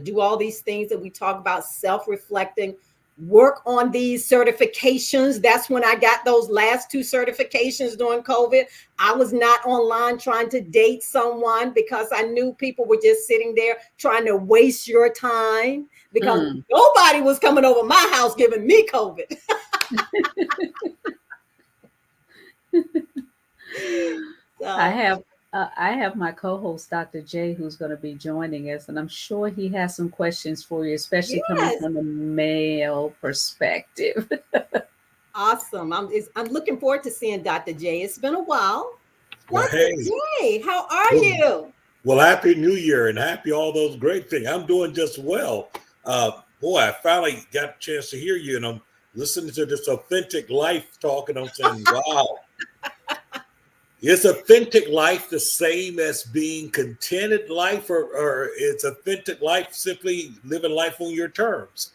do all these things that we talk about, self-reflecting, work on these certifications. That's when I got those last two certifications during COVID. I was not online trying to date someone because I knew people were just sitting there trying to waste your time because nobody was coming over my house giving me COVID. I So, have I have my co-host Dr. J who's going to be joining us, and I'm sure he has some questions for you, especially coming yes, from the male perspective. awesome. I'm looking forward to seeing Dr. J. It's been a while. Well, Dr. hey, J, how are well, you? well, happy New Year and happy all those great things. I'm doing just well. Boy, I finally got a chance to hear you, and I'm listening to this authentic life talk, and I'm saying, wow, is authentic life the same as being contented life, or is authentic life simply living life on your terms?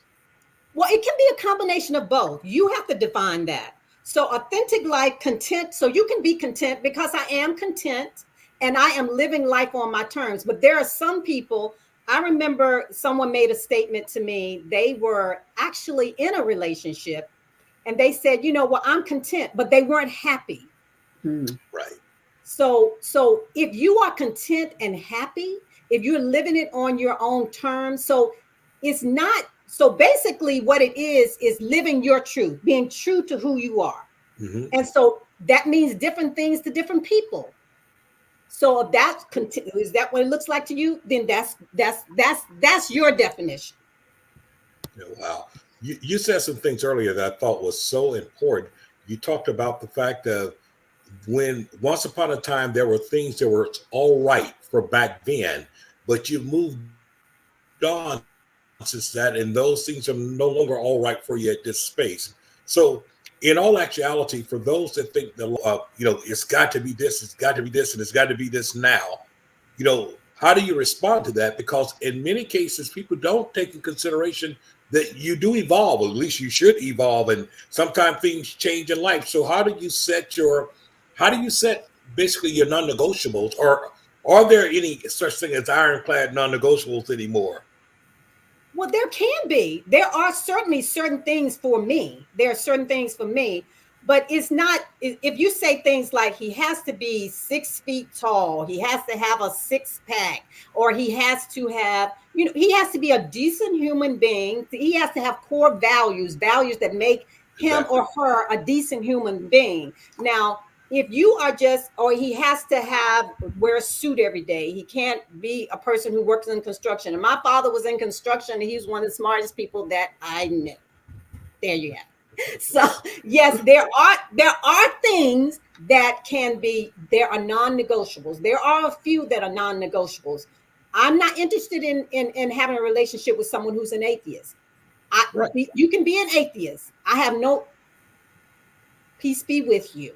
Well, it can be a combination of both. You have to define that. So, authentic life, content. So, you can be content because I am content and I am living life on my terms. But there are some people, I remember someone made a statement to me. They were actually in a relationship and they said, you know, well, I'm content, but they weren't happy. Hmm. Right. So if you are content and happy, if you're living it on your own terms, so it's not so basically what it is living your truth, being true to who you are. Hmm. And so that means different things to different people. So if is that what it looks like to you, then that's your definition. Yeah, wow. You said some things earlier that I thought was so important. You talked about the fact that when once upon a time there were things that were all right for back then, but you've moved on since that, and those things are no longer all right for you at this space. So, in all actuality, for those that think it's got to be this, it's got to be this, and it's got to be this now, how do you respond to that? Because in many cases, people don't take in consideration that you do evolve, or at least you should evolve, and sometimes things change in life. So how do you set basically your non-negotiables, or are there any such thing as ironclad non-negotiables anymore? Well, there can be. There are certainly certain things for me. There are certain things for me, but it's not. If you say things like he has to be 6 feet tall, he has to have a six pack, or he has to have, he has to be a decent human being. He has to have core values, values that make him Exactly. or her a decent human being. Now, if you are just, or he has to have wear a suit every day, he can't be a person who works in construction. And my father was in construction and he's one of the smartest people that I knew. There you have it. So yes, there are things that can be, there are non-negotiables. There are a few that are non-negotiables. I'm not interested in having a relationship with someone who's an atheist. I Right. You can be an atheist. I have no, peace be with you.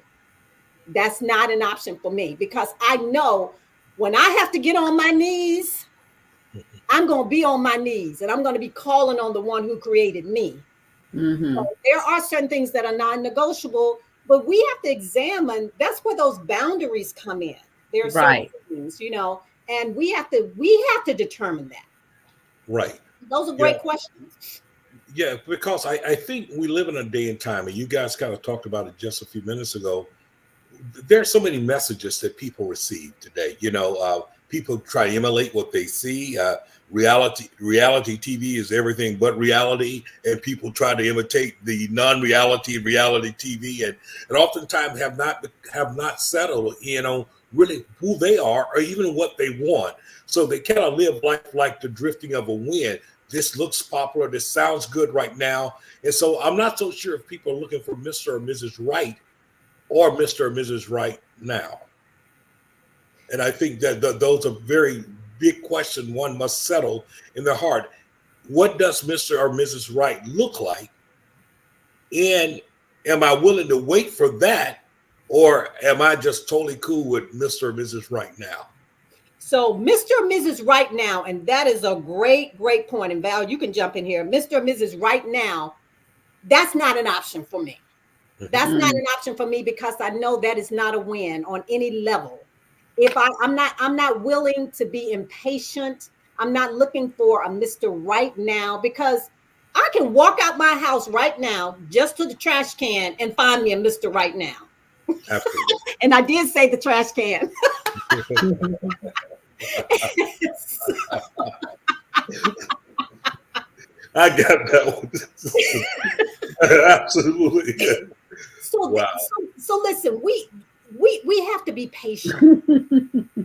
That's not an option for me because I know when I have to get on my knees, I'm going to be on my knees and I'm going to be calling on the one who created me. So Hmm. there are certain things that are non-negotiable, but we have to examine. That's where those boundaries come in. There are certain Right. things, and we have to determine that. Right. Those are Yeah. great questions. Yeah, because I think we live in a day and time, and you guys kind of talked about it just a few minutes ago. There's so many messages that people receive today. People try to emulate what they see. Reality TV is everything but reality, and people try to imitate the non-reality reality TV, and oftentimes have not settled, really who they are or even what they want. So they kind of live life like the drifting of a wind. This looks popular. This sounds good right now, and so I'm not so sure if people are looking for Mr. or Mrs. Right or Mr. or Mrs. Right now. And I think that those are very big questions one must settle in their heart. What does Mr. or Mrs. Right look like? And am I willing to wait for that? Or am I just totally cool with Mr. or Mrs. Right now? So, Mr. or Mrs. Right Now, and that is a great, great point. And Val, you can jump in here. Mr. or Mrs. Right Now, that's not an option for me. That's Hmm. not Mm. an option for me because I know that is not a win on any level. If I'm not willing to be impatient. I'm not looking for a Mr. Right Now, because I can walk out my house right now just to the trash can and find me a Mr. Right Now. Absolutely. And I did say the trash can. I got that one. Absolutely. So, Wow. so listen, we have to be patient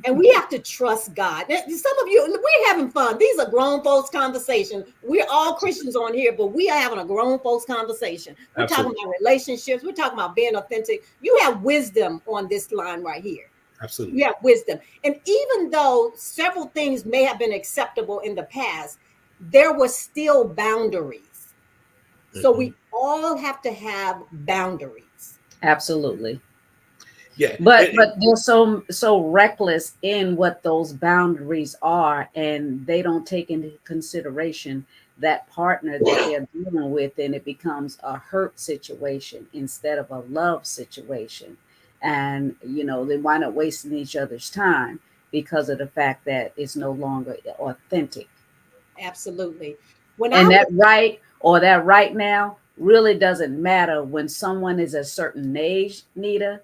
and we have to trust God. Some of you, we're having fun. These are grown folks conversations. We're all Christians on here, but we are having a grown folks conversation. We're Absolutely. talking about relationships. We're talking about being authentic. You have wisdom on this line right here. Absolutely. You have wisdom. And even though several things may have been acceptable in the past, there were still boundaries. So we all have to have boundaries. Absolutely. Yeah. But they're so reckless in what those boundaries are, and they don't take into consideration that partner that they're dealing with, and it becomes a hurt situation instead of a love situation. And they wind up wasting each other's time because of the fact that it's no longer authentic. Absolutely. That right now really doesn't matter when someone is a certain age, Nita,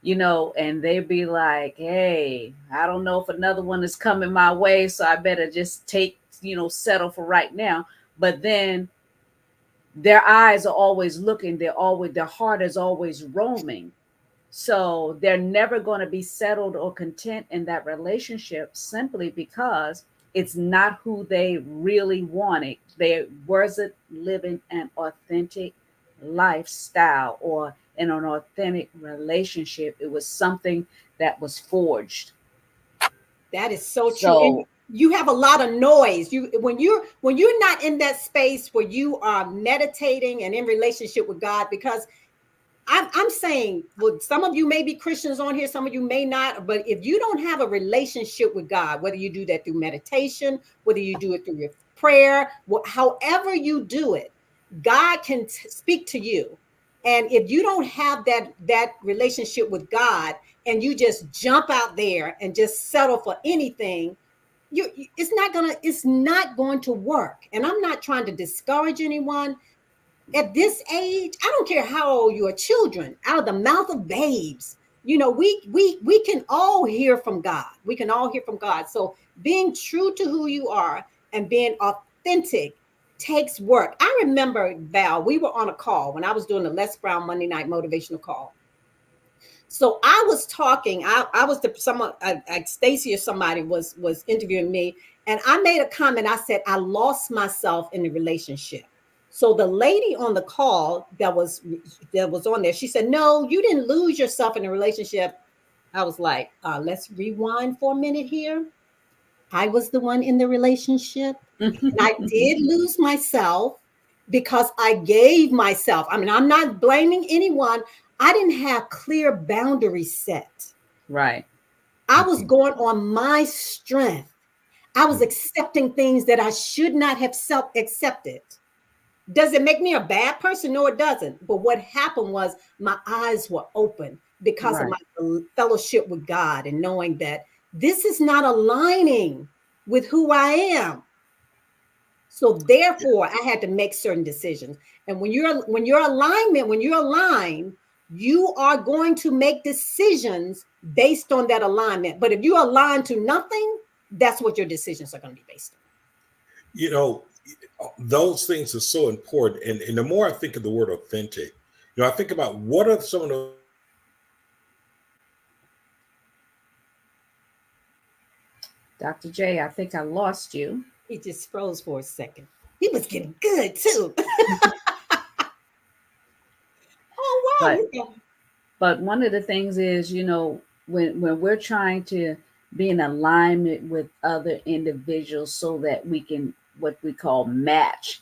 and they be like, hey, I don't know if another one is coming my way, so I better just settle for right now. But then their eyes are always looking, their heart is always roaming. So they're never going to be settled or content in that relationship simply because it's not who they really wanted. They wasn't living an authentic lifestyle or in an authentic relationship. It was something that was forged. That is so true. And you have a lot of noise. When you're not in that space where you are meditating and in relationship with God, because I'm saying, well, some of you may be Christians on here, some of you may not, but if you don't have a relationship with God, whether you do that through meditation, whether you do it through your prayer, however you do it, God can speak to you. And if you don't have that relationship with God and you just jump out there and just settle for anything, it's not going to work. And I'm not trying to discourage anyone. At this age, I don't care how old you are, children, out of the mouth of babes, we can all hear from God. We can all hear from God. So being true to who you are and being authentic takes work. I remember, Val, we were on a call when I was doing the Les Brown Monday Night Motivational Call. So I was talking, I was someone, Stacy or somebody was interviewing me, and I made a comment. I said, I lost myself in the relationship. So the lady on the call that was on there, she said, no, you didn't lose yourself in a relationship. I was like, let's rewind for a minute here. I was the one in the relationship. And I did lose myself because I gave myself. I mean, I'm not blaming anyone. I didn't have clear boundaries set. Right. I was going on my strength. I was accepting things that I should not have self-accepted. Does it make me a bad person? No, it doesn't. But what happened was my eyes were open because of my fellowship with God and knowing that this is not aligning with who I am. So therefore, I had to make certain decisions. And when you're aligned, you are going to make decisions based on that alignment. But if you align to nothing, that's what your decisions are going to be based on. Those things are so important. And the more I think of the word authentic, I think about what are some of the Dr. J, I think I lost you. He just froze for a second. He was getting good too. Oh, wow. But one of the things is, when we're trying to be in alignment with other individuals so that we can, what we call match.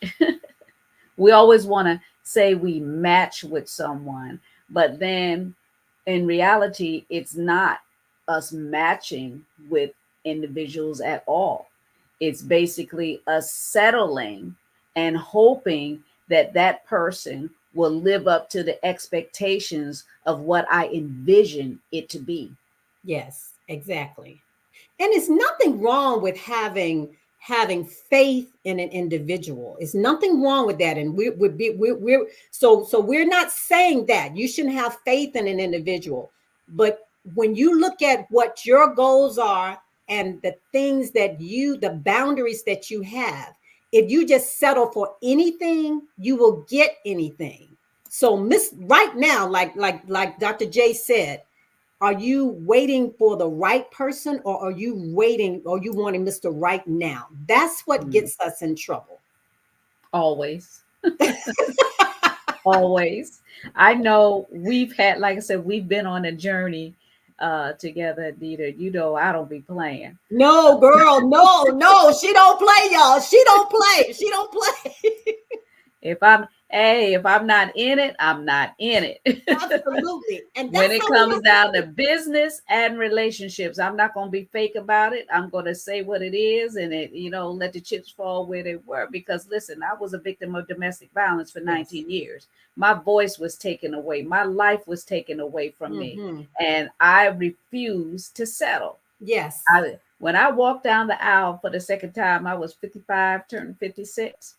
We always want to say we match with someone, but then in reality, it's not us matching with individuals at all. It's basically us settling and hoping that that person will live up to the expectations of what I envision it to be. Yes, exactly. And it's nothing wrong with having having faith in an individual. There's nothing wrong with that. And we're not saying that you shouldn't have faith in an individual. But when you look at what your goals are and the things that the boundaries that you have, if you just settle for anything, you will get anything. So right now, like Dr. J said, are you waiting for the right person, or are you wanting Mr. Right now? That's what gets us in trouble. Always. Always. I know we've had, like I said, we've been on a journey together, Anita. You know, I don't be playing. No, girl, no, she don't play, y'all. She don't play. If I'm not in it, I'm not in it. Absolutely. And when it comes down to business and relationships, I'm not going to be fake about it. I'm going to say what it is, and let the chips fall where they were. Because listen, I was a victim of domestic violence for 19 years. My voice was taken away. My life was taken away from me, and I refused to settle. Yes. When I walked down the aisle for the second time, I was 55, turning 56.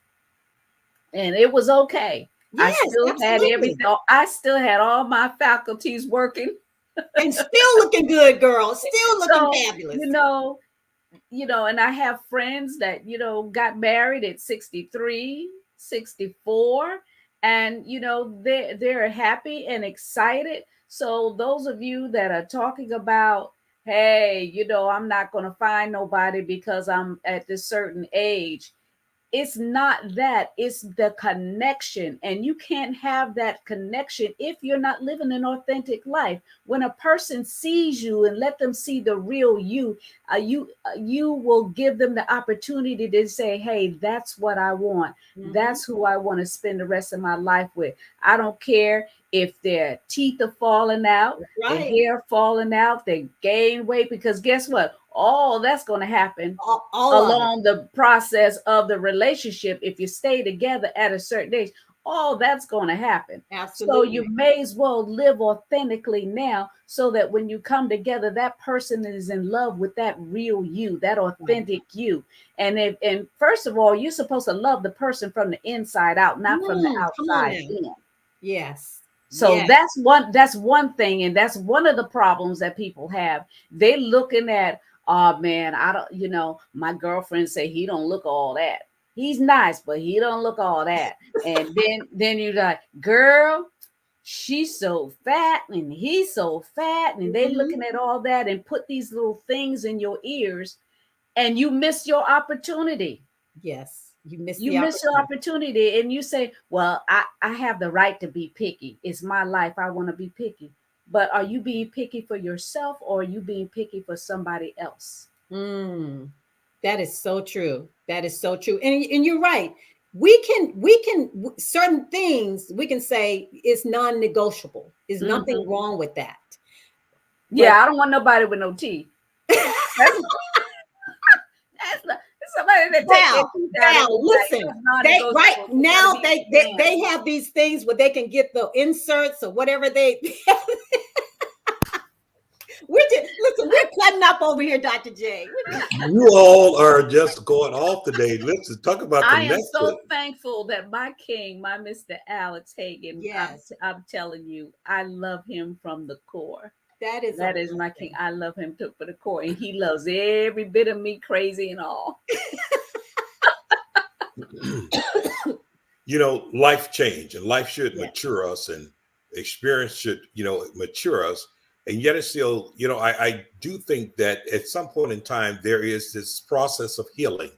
And it was okay. Yes, I still absolutely. had everything. I still had all my faculties working. And still looking good, girl. Still looking fabulous. And I have friends that, got married at 63, 64. And, they're happy and excited. So those of you that are talking about, hey, I'm not going to find nobody because I'm at this certain age. It's not that, it's the connection. And you can't have that connection if you're not living an authentic life. When a person sees you and let them see the real you, you will give them the opportunity to say, hey, that's what I want. That's who I want to spend the rest of my life with. I don't care if their teeth are falling out, their hair falling out, they gain weight, because guess what? All that's going to happen along the process of the relationship. If you stay together at a certain age, all that's going to happen. Absolutely. So you may as well live authentically now, so that when you come together, that person is in love with that real you, that authentic you. And first of all, you're supposed to love the person from the inside out, not from the outside in. Yes. So that's one thing. And that's one of the problems that people have. They're looking at, oh man, I don't, my girlfriend say he don't look all that. He's nice, but he don't look all that. And then you're like, girl, she's so fat and he's so fat. And they looking at all that and put these little things in your ears, and you miss your opportunity. Yes. You miss your opportunity, and you say, well, I have the right to be picky. It's my life. I want to be picky. But are you being picky for yourself, or are you being picky for somebody else? That is so true. That is so true. And you're right. We can certain things we can say is non-negotiable. There's nothing wrong with that. Yeah, I don't want nobody with no teeth. That's somebody that listen, they have these things where they can get the inserts or whatever they we're cutting up over here, Dr. J. You all are just going off today. Let's talk about the I am next so one. thankful that my king, my Mr. Alex Hagen, I'm telling you, I love him from the core. That is my king. I love him for the core, and he loves every bit of me, crazy and all. Life change, and life should mature us, and experience should, mature us. And yet it's still, I do think that at some point in time, there is this process of healing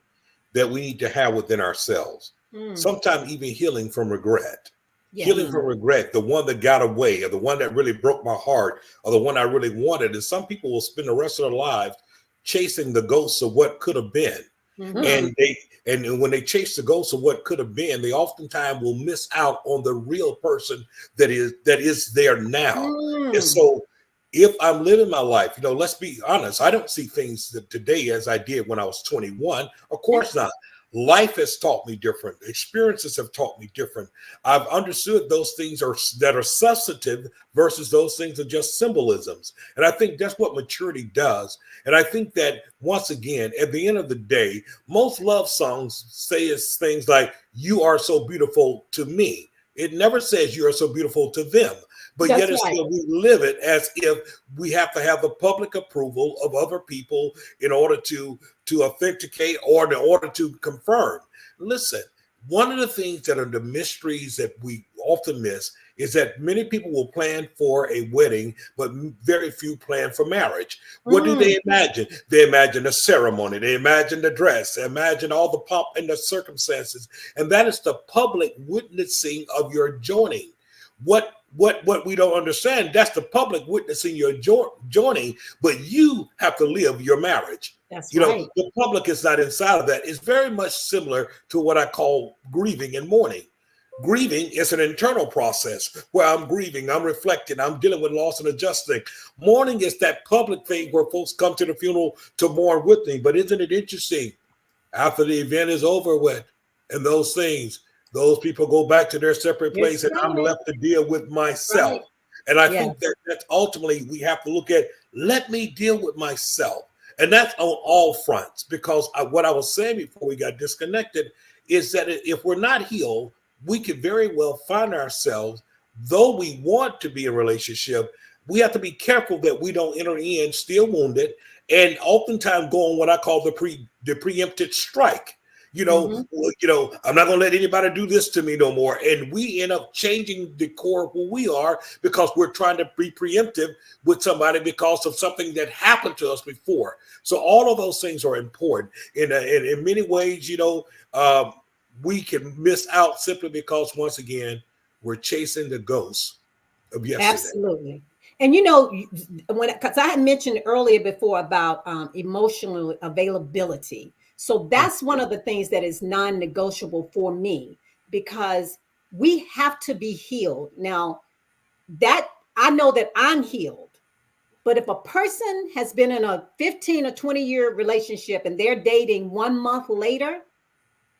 that we need to have within ourselves. Sometimes even healing from regret. Healing from regret, the one that got away, or the one that really broke my heart, or the one I really wanted. And some people will spend the rest of their lives chasing the ghosts of what could have been. And when they chase the ghosts of what could have been, they oftentimes will miss out on the real person that is there now. And so if I'm living my life, let's be honest, I don't see things today as I did when I was 21. Of course not. Life has taught me different. Experiences have taught me different. I've understood those things that are substantive versus those things are just symbolisms. And I think that's what maturity does. And I think that once again, at the end of the day, most love songs say things like, "You are so beautiful to me." It never says you are so beautiful to them. But That's yet it's right. still, we live it as if we have to have the public approval of other people in order to authenticate or in order to confirm. Listen, one of the things that are the mysteries that we often miss is that many people will plan for a wedding, but very few plan for marriage. What do they imagine? They imagine a ceremony, they imagine the dress, they imagine all the pomp and the circumstances, and that is the public witnessing of your joining. What we don't understand, that's the public witnessing your joining, but you have to live your marriage. That's You know, right. the public is not inside of that. It's very much similar to what I call grieving and mourning. Grieving is an internal process where I'm grieving, I'm reflecting, I'm dealing with loss and adjusting. Mourning is that public thing where folks come to the funeral to mourn with me. But isn't it interesting? After the event is over with and those things, those people go back to their separate place, That's and I'm right. left to deal with myself. Right. And I Yeah. think that's ultimately we have to look at, let me deal with myself. And that's on all fronts, because what I was saying before we got disconnected is that if we're not healed, we could very well find ourselves, though we want to be in a relationship, we have to be careful that we don't enter in still wounded and oftentimes go on what I call the preempted strike. I'm not going to let anybody do this to me no more. And we end up changing the core of who we are because we're trying to be preemptive with somebody because of something that happened to us before. So all of those things are important. In many ways, we can miss out simply because, once again, we're chasing the ghosts of yesterday. Absolutely. And because I had mentioned earlier before about emotional availability. So that's one of the things that is non-negotiable for me, because we have to be healed. Now, that I know that I'm healed, but if a person has been in a 15 or 20-year relationship and they're dating 1 month later,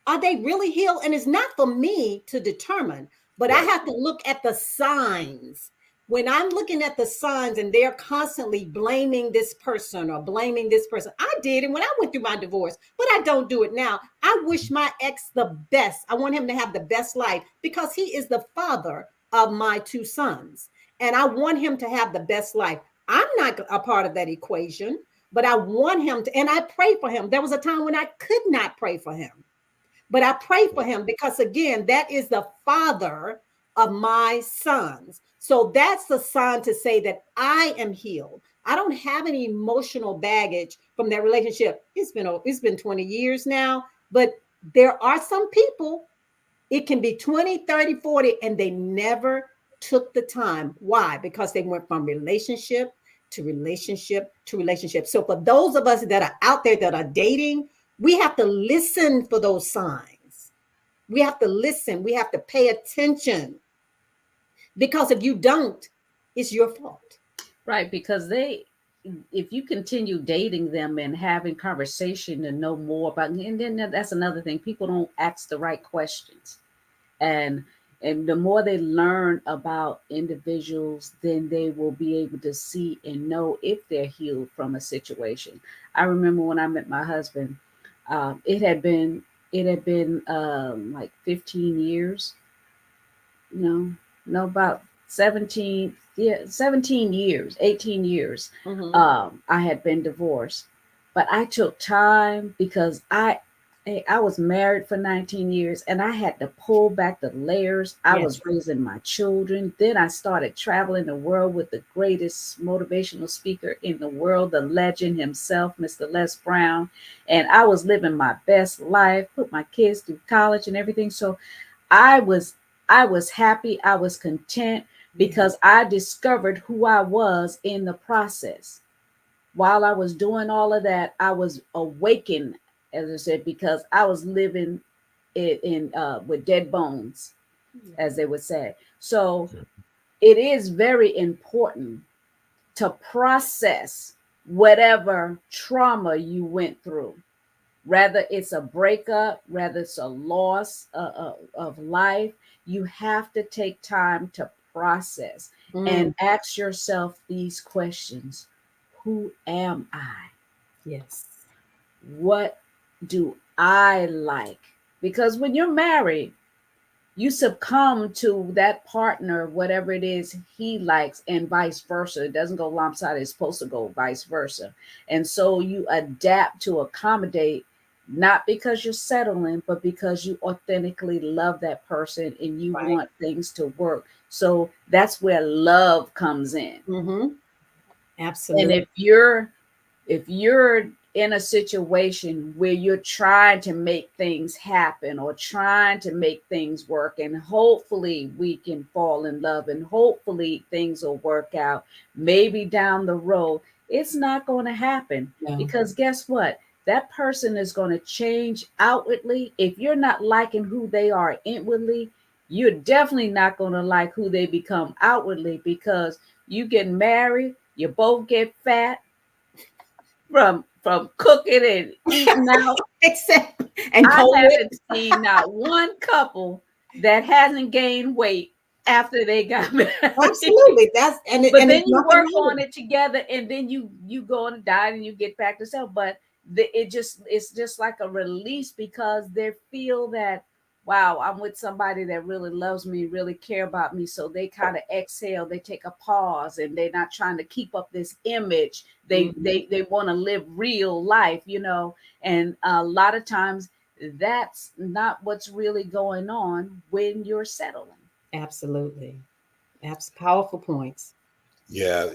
are they really healed? And it's not for me to determine, but I have to look at the signs. When I'm looking at the signs and they're constantly blaming this person or blaming this person, I did it when I went through my divorce, but I don't do it now. I wish my ex the best. I want him to have the best life because he is the father of my 2 sons. And I want him to have the best life. I'm not a part of that equation, but I want him to, and I pray for him. There was a time when I could not pray for him. But I pray for him because, again, that is the father of my sons. So that's the sign to say that I am healed. I don't have any emotional baggage from that relationship. It's been 20 years now, but there are some people, it can be 20, 30, 40, and they never took the time. Why? Because they went from relationship to relationship to relationship. So for those of us that are out there that are dating, we have to listen for those signs. We have to listen. We have to pay attention. Because if you don't, it's your fault. Right. Because if you continue dating them and having conversation to know more about, and then that's another thing, people don't ask the right questions. And the more they learn about individuals, then they will be able to see and know if they're healed from a situation. I remember when I met my husband, it had been like 15 years, about 17 years, 18 years. I had been divorced, but I took time because I was married for 19 years and I had to pull back the layers. I was raising my children. Then I started traveling the world with the greatest motivational speaker in the world, the legend himself, Mr. Les Brown. And I was living my best life, put my kids through college and everything. So I was happy. I was content because I discovered who I was in the process. While I was doing all of that, I was awakened, as I said, because I was living in with dead bones, as they would say. So it is very important to process whatever trauma you went through. Rather it's a breakup, rather it's a loss of life, you have to take time to process Mm, and ask yourself these questions. Who am I? yes. What do I like? Because when you're married, you succumb to that partner, whatever it is he likes, and vice versa. It doesn't go lopsided, it's supposed to go vice versa. And so you adapt to accommodate, not because you're settling, but because you authentically love that person and you Right. want things to work. So that's where love comes in. Mm-hmm. And Absolutely. if you're in a situation where you're trying to make things happen or trying to make things work, and hopefully we can fall in love and hopefully things will work out, maybe down the road, it's not going to happen. No. Because guess what? That person is going to change outwardly. If you're not liking who they are inwardly, you're definitely not going to like who they become outwardly, because you get married, you both get fat from cooking and eating out. Except and I COVID. haven't seen not one couple that hasn't gained weight after they got married. Absolutely. That's But and then it's you nothing work wrong. on it together, and then you go on a diet and you get back to self. But it's just like a release, because they feel that, wow, I'm with somebody that really loves me, really care about me. So they kind of exhale, they take a pause, and they're not trying to keep up this image. They Mhm. they want to live real life. And a lot of times that's not what's really going on when you're settling. Absolutely. Powerful points. Yeah,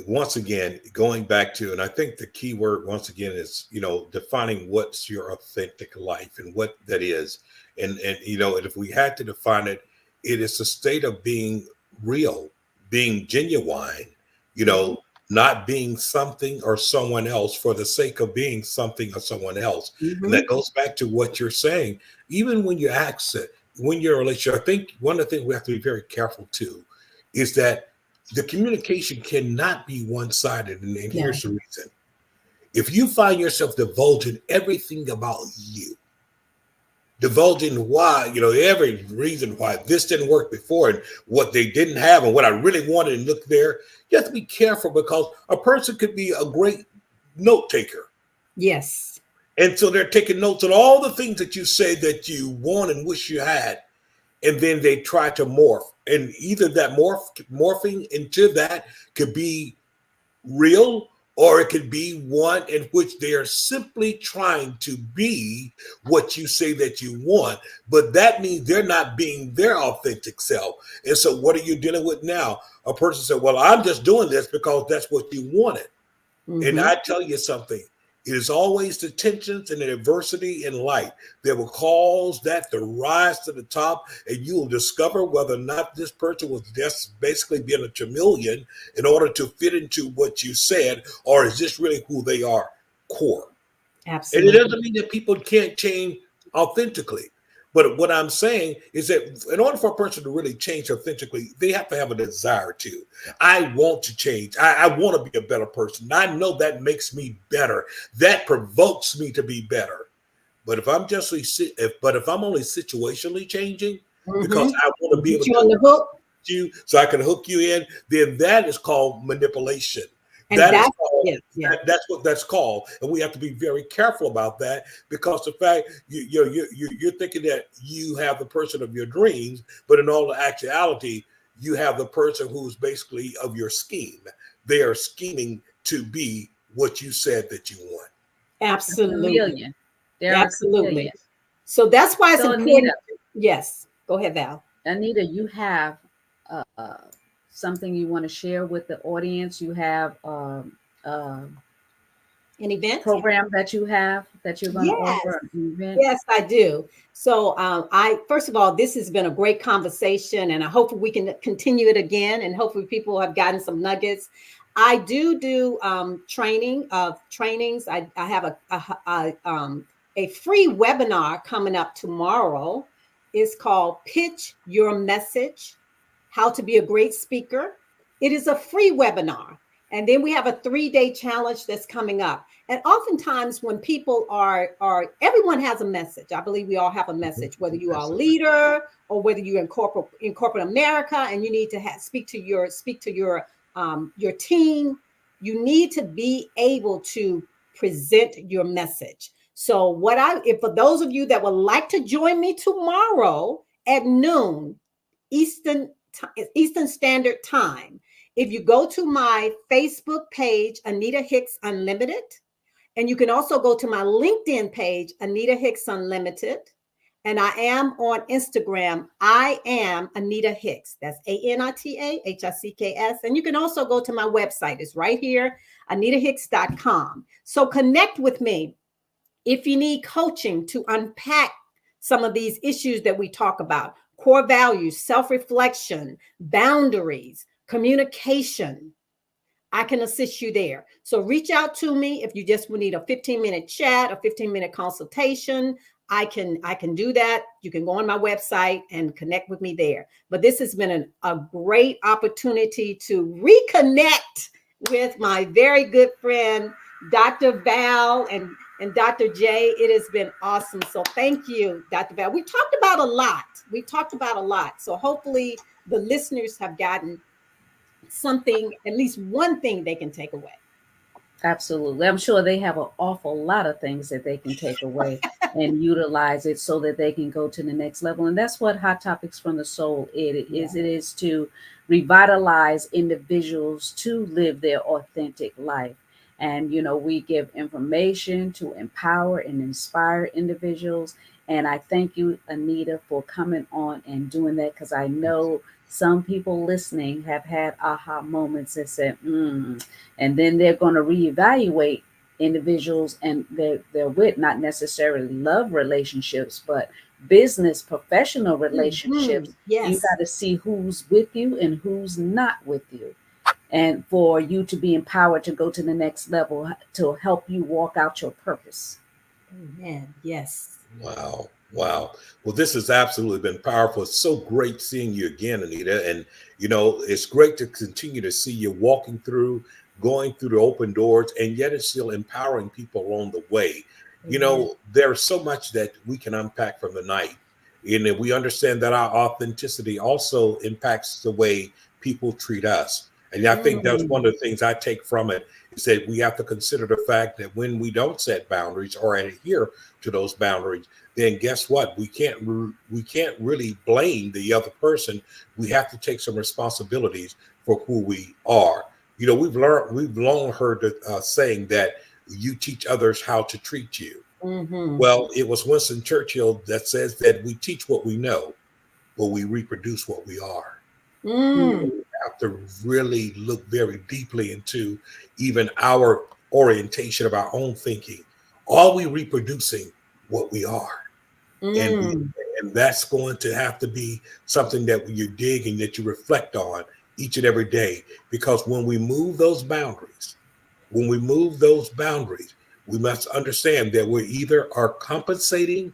once again, going back to, and I think the key word once again is, defining what's your authentic life and what that is. And if we had to define it, it is a state of being real, being genuine, you Mhm. know, not being something or someone else for the sake of being something or someone else. And that Mhm. goes back to what you're saying. Even when you accent, when you're in a relationship, I think one of the things we have to be very careful too is that the communication cannot be one-sided, and No. here's the reason. If you find yourself divulging everything about you, divulging why, every reason why this didn't work before and what they didn't have and what I really wanted, and look there, you have to be careful, because a person could be a great note taker, Yes. and so they're taking notes on all the things that you say that you want and wish you had, and then they try to morph, and either that morphing into that could be real, or it could be one in which they are simply trying to be what you say that you want, but that means they're not being their authentic self. And so what are you dealing with now? A person said, well, I'm just doing this because that's what you wanted. And Mhm. I tell you something, it is always the tensions and the adversity in life that will cause that to rise to the top, and you will discover whether or not this person was just basically being a chameleon in order to fit into what you said, or is this really who they are core? And it Absolutely. doesn't mean that people can't change authentically. But what I'm saying is that in order for a person to really change authentically, they have to have a desire to. I want to change. I want to be a better person. I know that makes me better. That provokes me to be better. But if I'm only situationally changing because Mhm. I want to be Get able you to on the hook, you so I can hook you in, then that is called manipulation. and That is that's called yeah, yeah. that's what that's called, and we have to be very careful about that, because the fact you're thinking that you have the person of your dreams, but in all actuality, you have the person who's basically of your scheme. They are scheming to be what you said that you want. A Absolutely. chameleon. They're a Absolutely. chameleon. So that's why it's So Anita, important. Yes. Go ahead, Val. Anita, you have something you want to share with the audience. You have a An event? program that you're going to Yes. offer, an event. Yes, I do. So, I first of all, this has been a great conversation, and I hope we can continue it again. And hopefully, people have gotten some nuggets. I do training of trainings. I have a free webinar coming up tomorrow. It's called "Pitch Your Message: How to Be a Great Speaker." It is a free webinar. And then we have a 3-day challenge that's coming up. And oftentimes when people are everyone has a message. I believe we all have a message, whether you are a leader or whether you in corporate America and you need to speak to your team. You need to be able to present your message. So if for those of you that would like to join me tomorrow at noon Eastern Standard Time, if you go to my Facebook page, Anita Hicks Unlimited, and you can also go to my LinkedIn page, Anita Hicks Unlimited, and I am on Instagram. I am Anita Hicks. That's ANITA HICKS. And you can also go to my website. It's right here, AnitaHicks.com. So connect with me if you need coaching to unpack some of these issues that we talk about: core values, self-reflection, boundaries, communication. I can assist you there. So reach out to me if you just need a 15-minute chat, a 15-minute consultation. I can do that. You can go on my website and connect with me there. But this has been a great opportunity to reconnect with my very good friend, Dr. Val and Dr. J. It has been awesome. So thank you, Dr. Val. We talked about a lot. So hopefully the listeners have gotten something, at least one thing they can take away. Absolutely. I'm sure they have an awful lot of things that they can take away and utilize it so that they can go to the next level. And that's what Hot Topics from the Soul is. It is to revitalize individuals to live their authentic life. And, we give information to empower and inspire individuals. And I thank you, Anita, for coming on and doing that, because I know some people listening have had aha moments that said, and then they're going to reevaluate individuals and they're with not necessarily love relationships, but business, professional relationships. Yes. You got to see who's with you and who's not with you. And for you to be empowered to go to the next level to help you walk out your purpose. Amen. Yes. Wow. Well, this has absolutely been powerful. It's so great seeing you again, Anita. And, it's great to continue to see you going through the open doors, and yet it's still empowering people along the way. Mm-hmm. There's so much that we can unpack from the night. And we understand that our authenticity also impacts the way people treat us. And I think that's one of the things I take from it, is that we have to consider the fact that when we don't set boundaries or adhere to those boundaries, then guess what? We can't really blame the other person. We have to take some responsibilities for who we are. We've long heard the saying that you teach others how to treat you. Mm-hmm. Well, it was Winston Churchill that says that we teach what we know, but we reproduce what we are. We have to really look very deeply into even our orientation of our own thinking. Are we reproducing what we are? And that's going to have to be something that you dig and that you reflect on each and every day. Because when we move those boundaries, we must understand that we either are compensating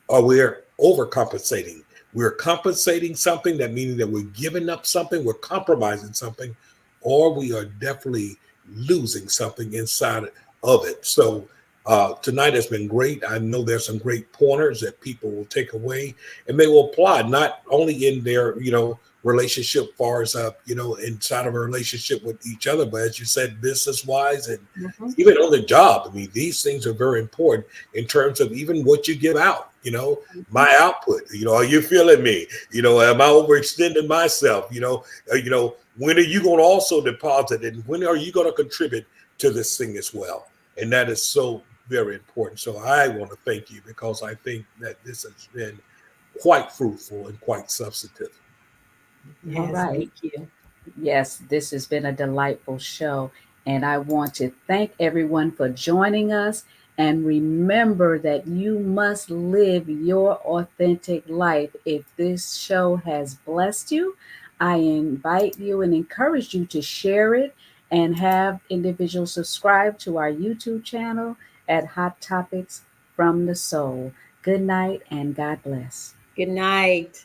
or we're overcompensating. We're compensating something, that meaning that we're giving up something, we're compromising something, or we are definitely losing something inside of it. So tonight has been great. I know there's some great pointers that people will take away and they will apply, not only in their, relationship far as, inside of a relationship with each other, but as you said, business wise and even on the job. I mean, these things are very important in terms of even what you give out, my output, are you feeling me? Am I overextending myself? When are you going to also deposit, and when are you going to contribute to this thing as well? And that is so very important. So I want to thank you, because I think that this has been quite fruitful and quite substantive. Yes, All right. thank you. Yes, this has been a delightful show. And I want to thank everyone for joining us. And remember that you must live your authentic life. If this show has blessed you, I invite you and encourage you to share it and have individuals subscribe to our YouTube channel at Hot Topics from the Soul. Good night and God bless. Good night.